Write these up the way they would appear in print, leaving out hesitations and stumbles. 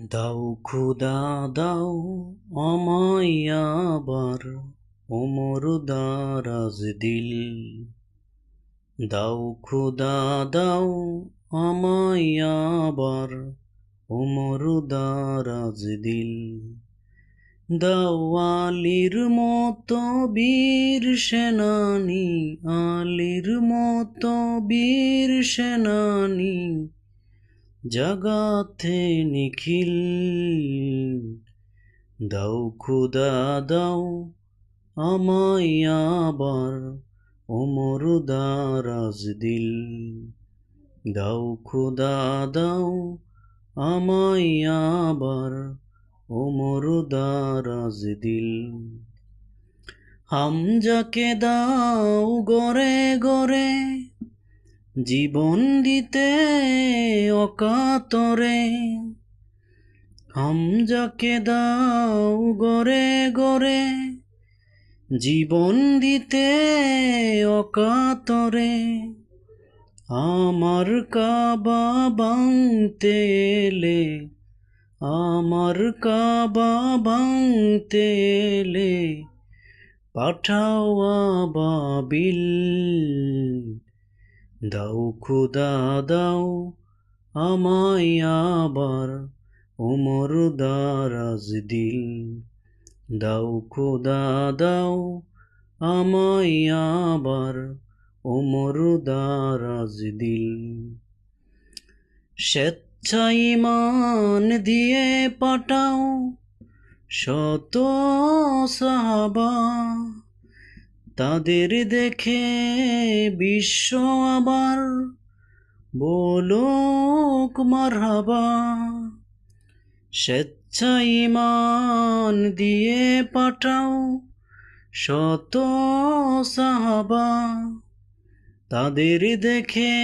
দাও খুদা দাও আমায় আবার ওমর দারাজ দিল। দাও খুদা দাও আমায় আবার ওমর দারাজ দিল। দাও আলীর মতো বীর সেনানী, আলীর মতো বীর সেনানী জাগাতে নিখিল। দাও খুদা দাও আমায় আবার ওমর দারাজ দিল। দাও খুদা দাও আমায় আবার ওমর দারাজ দিল। হামজাকে দাও গরে গরে জীবন দিতে অকাতরে। হামজাকে দাও গরে গরে জীবন দিতে অকাতরে। আমার কাবা ভাঙতে এলে, আমার কাবা ভাঙতে এলে পাঠাও আবাবিল। দাও খুদা দাও আমায় আবার ওমর দারাজ দিল। দাও খুদা দাও আমায় আবার ওমর দারাজ দিল। স্বেচ্ছায় ঈমান দিয়ে পাঠাও শত সাহাবা, তাদের দেখে বিশ্ব আবার বলুক মারহাবা। স্বেচ্ছায় ঈমান দিয়ে পাঠাও শত সাহাবা, তাদের দেখে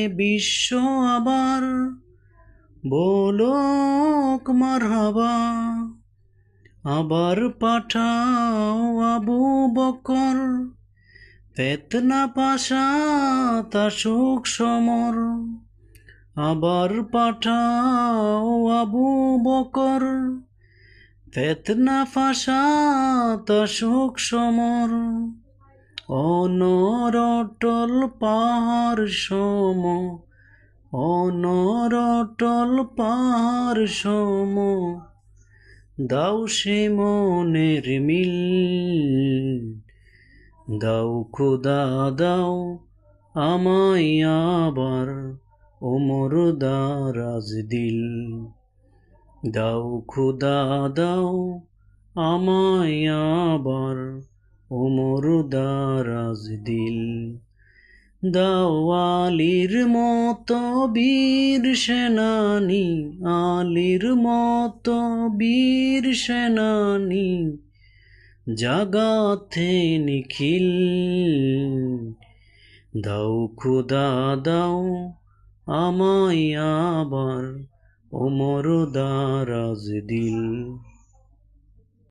বিশ্ব আবার বলুক মারহাবা। আবার পাঠাও আবু বকর, ফিতনা পাশা তাসুক সমর। আবার পাঠাও আবু বকর, ফিতনা ফাশা তাসুক সমর। অনর অটল পাহাড় সম, অনর অটল পাহাড় সম দাও সে মনের মিল। দাও খুদা দাও আমায় আবার ওমর দারাজ দিল। দাও খুদা দাও আমায় আবার ওমর দারাজ দিল। দাও আলীর মতো বীর সেনানী, আলীর মতো বীর সেনানী জাগাতে নিখিল। দাও খুদা দাও আমায় আবার ওমর দারাজ দিল।